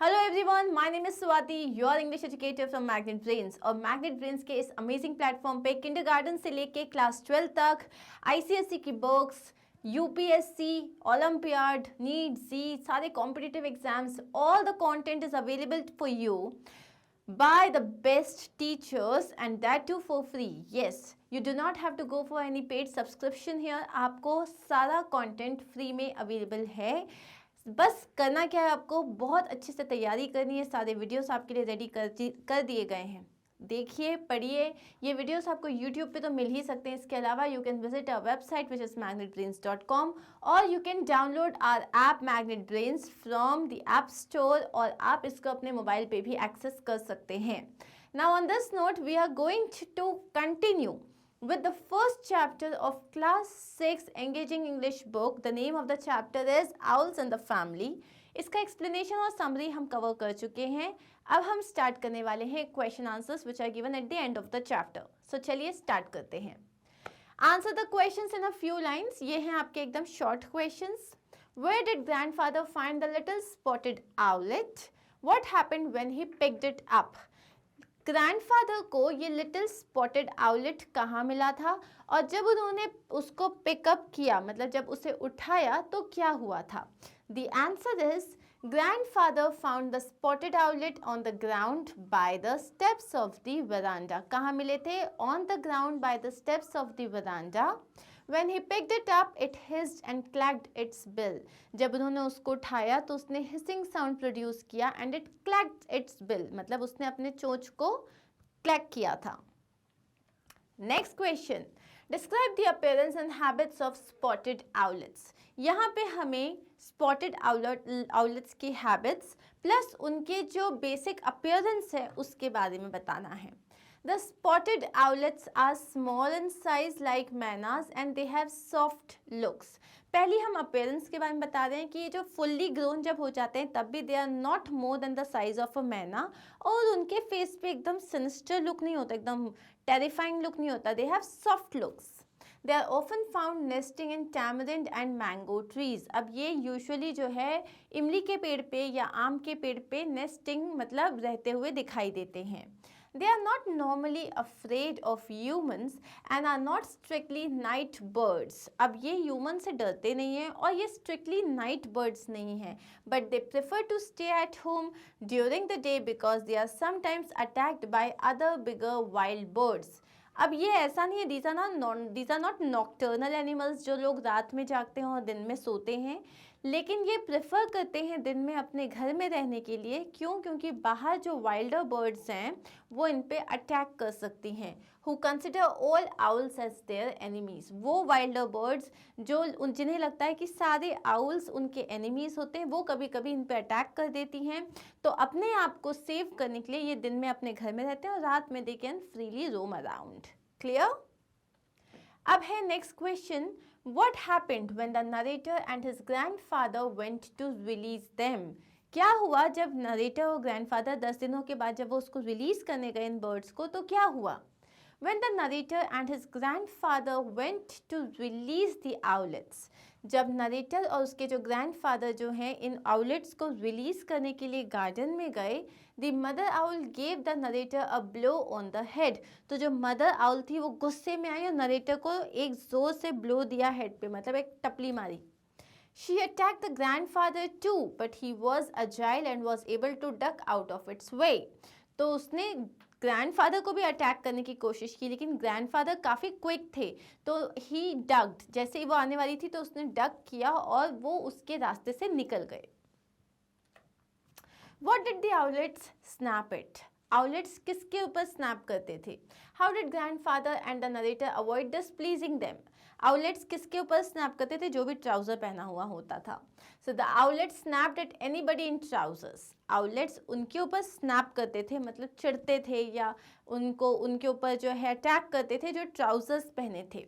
Hello everyone, my name is Swati, your English educator from magnet brains. और magnet brains के इस amazing platform पे kindergarten से लेके क्लास 12 तक आईसीएसई की बुक्स, यूपीएससी, ओलंपियाड, नीट, जी, सारे competitive exams, all the content is available for you by the best teachers and that too for free. Yes, you do not have to go for any paid subscription here. आपको सारा content free में available है। बस करना क्या है, आपको बहुत अच्छे से तैयारी करनी है। सारे वीडियोस आपके लिए रेडी कर दिए गए हैं। देखिए, पढ़िए। ये वीडियोस आपको YouTube पे तो मिल ही सकते हैं। इसके अलावा you can visit our website which is magnetbrains.com और you can download our app Magnet Brains from the app store और आप इसको अपने मोबाइल पे भी एक्सेस कर सकते हैं। Now on this note we are going to continue with the first chapter of class 6 engaging English book. The name of the chapter is Owls and the Family. इसका explanation और summary हम cover कर चुके हैं। अब हम start करने वाले हैं question answers which are given at the end of the chapter. So चलिए start करते हैं। Answer the questions in a few lines. ये हैं आपके एकदम short questions. Where did grandfather find the little spotted owlet? What happened when he picked it up? Grandfather को ये little spotted owlet कहाँ मिला था और जब उन्होंने उसको पिकअप किया, मतलब जब उसे उठाया, तो क्या हुआ था? The answer is grandfather found the spotted owlet on the ground by the steps of the वरांडा। कहाँ मिले थे? On the ground by the steps of the veranda. When he picked it up, it hissed and clacked its bill. जब उन्होंने उसको उठाया तो उसने hissing sound produce किया and it clacked its bill, मतलब उसने अपने चोंच को clack किया था। Next question. Describe the appearance and habits of spotted owlets. यहाँ पे हमें spotted owlets की habits plus उनके जो basic appearance है उसके बारे में बताना है। The spotted owlets are small in size like मैनास and they have soft looks. पहले हम appearance के बारे में बता रहे हैं कि ये जो fully grown जब हो जाते हैं तब भी they are not more than the size of a मैना और उनके face पे एकदम sinister look नहीं होता, एकदम terrifying look नहीं होता. They have soft looks. They are often found nesting in tamarind and mango trees. अब ये usually जो है इमली के पेड़ पे या आम के पेड़ पे nesting मतलब रहते हुए दिखाई देते हैं. They are not normally afraid of humans and are not strictly night birds. अब ये human से डरते नहीं हैं और ये strictly night birds नहीं हैं, but they prefer to stay at home during the day because they are sometimes attacked by other bigger wild birds. अब ये ऐसा नहीं है, these are not nocturnal animals जो लोग रात में जागते हैं और दिन में सोते हैं, लेकिन ये प्रेफर करते हैं दिन में अपने घर में रहने के लिए। क्यों? क्योंकि बाहर जो वाइल्डर बर्ड्स हैं वो इन पे अटैक कर सकती हैं। Who consider all owls as their enemies, वो वाइल्डर बर्ड्स जो जिन्हें लगता है कि सारे आउल्स उनके एनिमीज होते हैं, वो कभी कभी इन पे अटैक कर देती हैं। तो अपने आप को सेव करने के लिए ये दिन में अपने घर में रहते हैं और रात में they can freely roam around. Clear? अब है next question. What happened when the narrator and his grandfather went to release them? क्या हुआ जब नरेटर और ग्रैंडफादर 10 दिनों के बाद जब वो उसको रिलीज करने गए इन बर्ड्स को, तो क्या हुआ? When the narrator and his grandfather went to release the owlets, जब नरेटर और उसके जो ग्रैंडफादर जो हैं इन आउलेट्स को रिलीज करने के लिए गार्डन में गए, the mother owl gave the narrator a blow on the head. तो जो मदर आउल थी वो गुस्से में आई और नरेटर को एक जोर से ब्लो दिया हेड पे, मतलब एक टपली मारी। She attacked the grandfather too, but he was agile and was able to duck out of its way. तो उसने ग्रैंडफादर को भी अटैक करने की कोशिश की, लेकिन ग्रैंडफादर काफ़ी क्विक थे, तो ही डक्ड, जैसे ही वो आने वाली थी तो उसने डक किया और वो उसके रास्ते से निकल गए। What did the owlets snap it? आउलेट्स किसके ऊपर स्नैप करते थे? How did grandfather and the narrator avoid displeasing them? Owlets किसके ऊपर स्नैप करते थे? जो भी ट्राउजर पहना हुआ होता था। So the owlets snapped at anybody in trousers. Owlets उनके ऊपर स्नैप करते थे, मतलब चिढ़ते थे या उनके ऊपर जो है अटैक करते थे जो ट्राउजर्स पहने थे।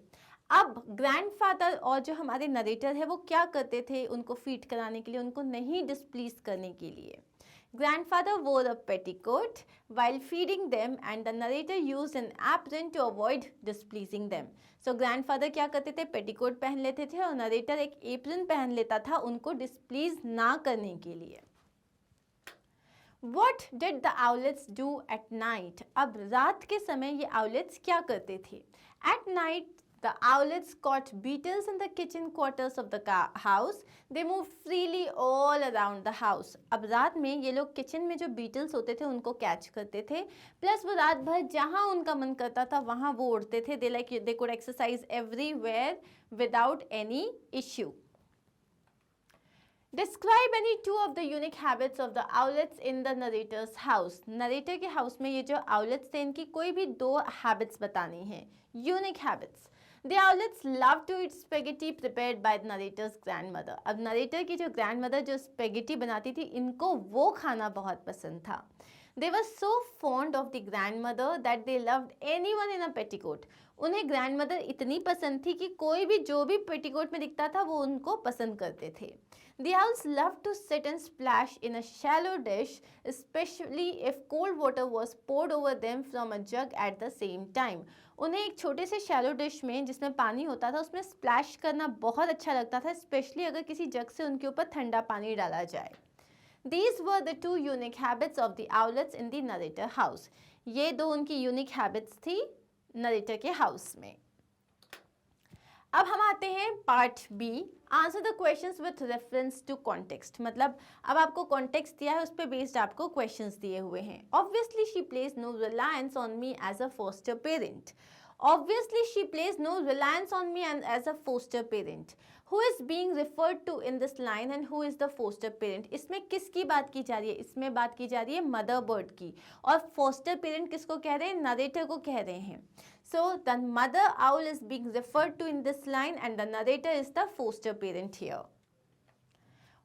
अब ग्रैंडफादर और जो हमारे नरेटर है वो क्या करते थे उनको फीड कराने के लिए, उनको नहीं डिसप्लीज करने के लिए? Grandfather wore a petticoat while feeding them and the narrator used an apron to avoid displeasing them. So grandfather क्या करते थे? पेटीकोट पहन लेते थे और नरेटर एक एप्रन पहन लेता था उनको डिस्प्लीज ना करने के लिए। What did the owlets do at night? अब रात के समय ये owlets क्या करते थे? At night, the owlets caught beetles in the kitchen quarters of the house. They moved freely all around the house. अब रात में ये लोग किचन में जो बीटल्स होते थे उनको कैच करते थे, प्लस वो रात भर जहाँ उनका मन करता था वहाँ वो उड़ते थे. They could exercise everywhere without any issue. Describe any two of the unique habits of the owlets in the narrator's house. Narrator के हाउस में ये जो owlets थे इनकी कोई भी दो habits बतानी है. Unique habits. The owlets love to eat spaghetti prepared by the narrator's grandmother. अब narrator की जो grandmother जो spaghetti बनाती थी इनको वो खाना बहुत पसंद था. They were so fond of the grandmother that they loved anyone in a petticoat. उन्हें grandmother इतनी पसंद थी कि कोई भी जो भी petticoat में दिखता था वो उनको पसंद करते थे. The owls loved to sit and splash in a shallow dish, especially if cold water was poured over them from a jug at the same time. उन्हें एक छोटे से शैलो डिश में जिसमें पानी होता था उसमें स्प्लैश करना बहुत अच्छा लगता था, स्पेशली अगर किसी जग से उनके ऊपर ठंडा पानी डाला जाए. These were the two unique habits of the owlets in the narrator house. ये दो उनकी यूनिक हैबिट्स थी नरेटर के हाउस में. अब हम आते हैं part B. Answer the questions with reference to context. मतलब अब आपको कॉन्टेक्स्ट दिया है, उस पर बेस्ड आपको क्वेश्चंस दिए हुए हैं. Obviously she places no reliance on me as a foster parent. Obviously, she plays no reliance on me and as a foster parent. Who is being referred to in this line and who is the foster parent? इसमें किसकी बात की जा रही है? इसमें बात की जा रही है मदर बर्ड की. और फोस्टर पेरेंट किसको कह रहे हैं? नरेटर को कह रहे हैं. So the mother owl is being referred to in this line and the narrator is the foster parent here.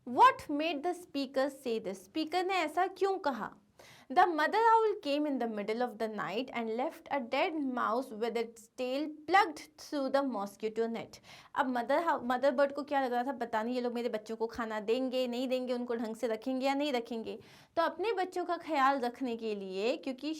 What made the speaker say this? Speaker ने ऐसा क्यों कहा? The mother owl came in the middle of the night and left a dead mouse with its tail plugged through the mosquito net. अब mother bird को क्या लग रहा था, पता नहीं ये लोग मेरे बच्चों को खाना देंगे नहीं देंगे, उनको ढंग से रखेंगे या नहीं रखेंगे. तो अपने बच्चों का ख्याल रखने के लिए, क्योंकि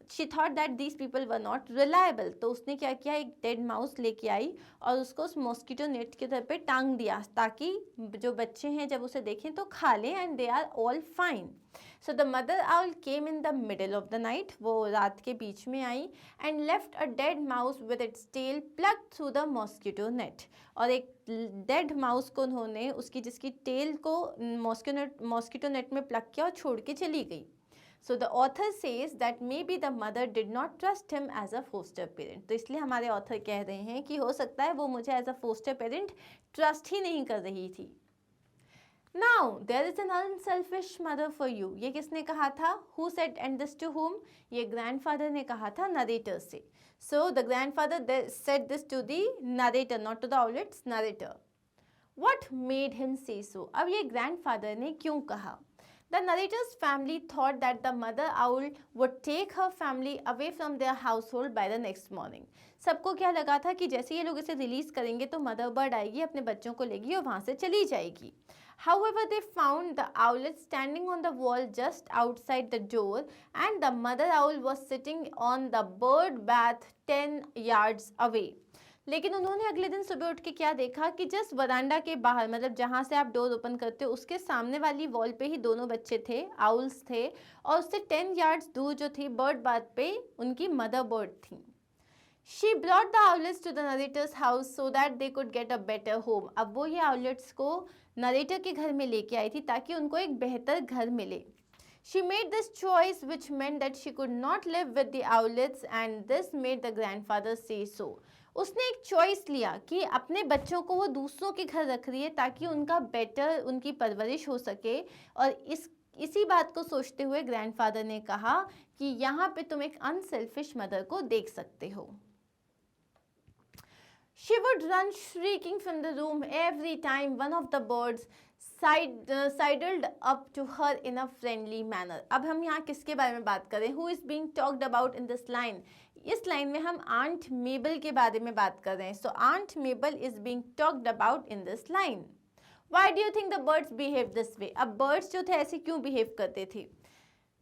she thought that these people were not reliable, तो उसने क्या किया, एक डेड माउस लेके आई और उसको उस मॉस्किटो नेट के तरफ पे टांग दिया ताकि जो बच्चे हैं जब उसे देखें तो खा लें. And they are all fine. So the mother owl came in the middle of the night. वो रात के बीच में आई and left a dead mouse with its tail plugged through the mosquito net. और एक डेड माउस को उन्होंने जिसकी tell को मॉस्किटो नेट में प्लग किया और छोड़ के चली गई. So the author says that maybe the mother did not trust him as a foster parent. तो इसलिए हमारे author कह रहे हैं कि हो सकता है वो मुझे as a foster parent trust ही नहीं कर रही थी. Now there is an unselfish mother for you. ये किसने कहा था? Who said and this to whom? ये grandfather ने कहा था narrator से. So the grandfather said this to the narrator, not to the owlets, narrator. What made him say so? अब ये grandfather ने क्यों कहा? The narrator's family thought that the mother owl would take her family away from their household by the next morning. सबको क्या लगा था कि जैसे ये लोग इसे रिलीज करेंगे तो मदर बर्ड आएगी, अपने बच्चों को लेगी और वहाँ से चली जाएगी. However, they found the owlet standing on the wall just outside the door and the mother owl was sitting on the bird bath 10 yards away. लेकिन उन्होंने अगले दिन सुबह उठ के क्या देखा कि जस्ट वरांडा के बाहर, मतलब जहाँ से आप डोर ओपन करते हो उसके सामने वाली वॉल पे ही दोनों बच्चे थे, आउल्स थे, और उससे 10 यार्ड्स दूर जो थी बर्ड बाथ पे उनकी मदर बर्ड थी. She brought the owlets to the narrator's house so that they could get a better home. अब वो ये आउलेट्स को नरेटर के घर में लेके आई थी ताकि उनको एक बेहतर घर मिले. She made this choice which meant that she could not live with the owlets and this made the grandfather say so. उसने एक चॉइस लिया कि अपने बच्चों को वो दूसरों के घर रख रही है ताकि उनका बेटर उनकी परवरिश हो सके, और इसी बात को सोचते हुए ग्रैंडफादर ने कहा कि यहाँ पे तुम एक अनसेल्फिश मदर को देख सकते हो. She would run shrieking from the room every time one of the birds sidled up to her in a friendly manner. अब हम यहाँ किसके बारे में बात करें? Who is being talked about in this line? इस लाइन में हम आंट मेबल के बारे में बात कर रहे हैं. So Aunt Mabel is being talked about in this line. Why do you think the birds behave this way? अब birds जो थे ऐसे क्यों behave करते थे?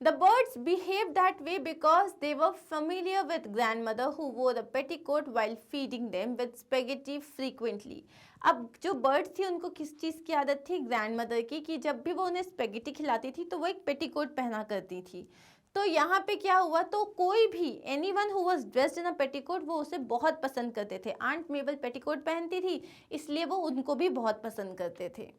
The birds behaved that way because they were familiar with grandmother who wore a petticoat while feeding them with spaghetti frequently. अब जो birds थी उनको किस चीज़ की आदत थी? ग्रैंडमदर की, कि जब भी वो उन्हें स्पेगेटी खिलाती थी तो वो एक पेटीकोट पहना करती थी। तो यहाँ पे क्या हुआ, तो कोई भी anyone who was dressed in a petticoat वो उसे बहुत पसंद करते थे। आंट मेबल पेटीकोट पहनती थी, इसलिए वो उनको भी बहुत पसंद करते थे।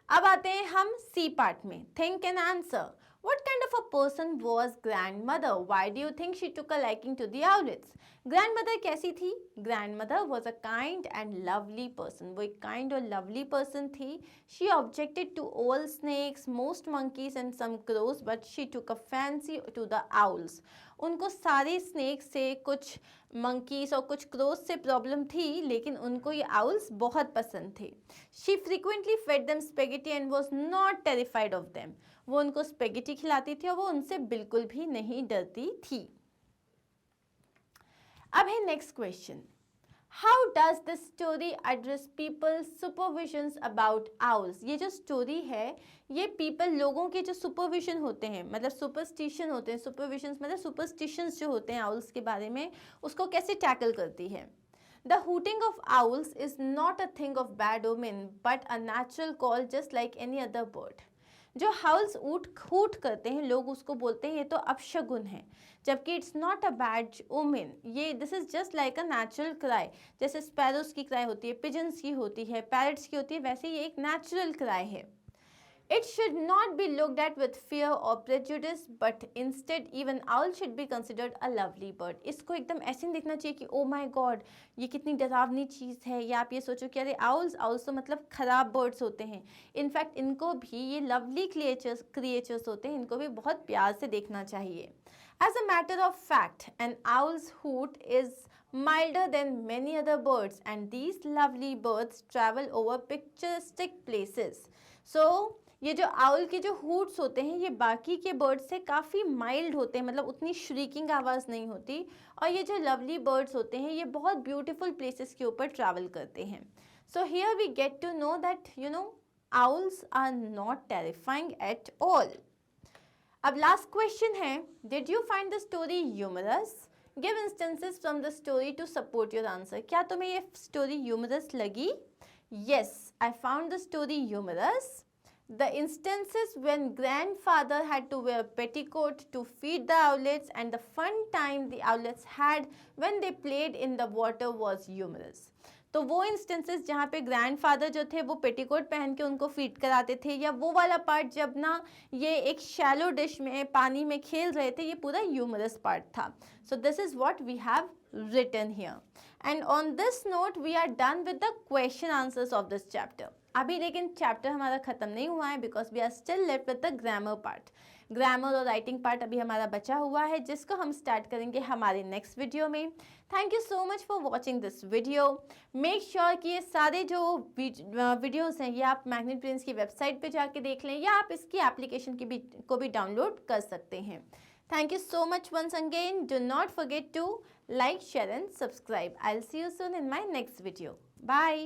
अब आते हैं हम सी पार्ट में, think and answer. What kind of a person was grandmother? Why do you think she took a liking to the owlets? Grandmother कैसी थी? Grandmother was a kind and lovely person. वो एक kind और lovely person थी. She objected to all snakes, most monkeys and some crows, but she took a fancy to the owls. उनको सारे snakes से, कुछ monkeys और कुछ crows से प्रॉब्लम थी, लेकिन उनको ये owls बहुत पसंद थे. She frequently fed them spaghetti and was not terrified of them. वो उनको स्पेगेटी खिलाती थी और वो उनसे बिल्कुल भी नहीं डरती थी। अब है next question, how does this story address people supervisions about owls? ये जो स्टोरी है ये पीपल, लोगों के जो सुपरविजन होते हैं, मतलब सुपरस्टिशन होते हैं, सुपरविजन्स मतलब सुपरस्टिशंस जो होते हैं आउल्स के बारे में, उसको कैसे टैकल करती है? The hooting of owls is not a thing of bad omen but a natural call just like any other bird. जो हाउल्स हूट करते हैं लोग उसको बोलते हैं ये तो अपशगुन है, जबकि it's not a bad omen. ये this is just like a natural cry, जैसे स्पैरोस की क्राई होती है, पिजन्स की होती है, पैरट्स की होती है, वैसे ये एक नेचुरल क्राई है। It should not be looked at with fear or prejudice, but instead even owl should be considered a lovely bird. इसको एकदम ऐसे नहीं देखना चाहिए कि ओ माय गॉड ये कितनी डरावनी चीज़ है, या आप ये सोचो कि अरे आउल्स तो मतलब ख़राब बर्ड्स होते हैं। इनफैक्ट इनको भी ये लवली क्रिएचर्स होते हैं, इनको भी बहुत प्यार से देखना चाहिए। As a matter of fact, an owl's hoot is milder than many other birds, and these lovely birds travel over picturesque places. So ये जो आउल के जो हूट्स होते हैं ये बाकी के बर्ड्स से काफ़ी माइल्ड होते हैं, मतलब उतनी श्रीकिंग आवाज़ नहीं होती, और ये जो लवली बर्ड्स होते हैं ये बहुत ब्यूटीफुल प्लेसेस के ऊपर ट्रैवल करते हैं। So here we get to know that owls are not terrifying at all. अब लास्ट क्वेश्चन है, did you find the story humorous? Give instances from the story to support your answer. क्या तुम्हें ये story humorous लगी? Yes, I found the story humorous. The instances when grandfather had to wear petticoat to feed the owlets and the fun time the owlets had when they played in the water was humorous. तो वो instances जहाँ पे grandfather जो थे वो petticoat पहन के उनको फीड कराते थे, या वो वाला पार्ट जब ना ये एक शैलो डिश में पानी में खेल रहे थे, ये पूरा ह्यूमरस पार्ट था। So this is what we have written here, and on this note we are done with the question answers of this chapter. अभी लेकिन चैप्टर हमारा ख़त्म नहीं हुआ है, because we are still left with the grammar part. Grammar और writing part अभी हमारा बचा हुआ है, जिसको हम स्टार्ट करेंगे हमारे नेक्स्ट वीडियो में। Thank you so much for watching this video. Make sure कि ये सारे जो वीडियोज़ हैं ये आप मैग्नेट ब्रेन्स की वेबसाइट पे जाके देख लें, या आप इसकी एप्लीकेशन को भी डाउनलोड कर सकते हैं। Thank you so much once again. Do not forget to like, share and subscribe. I'll see you soon in my next video. Bye.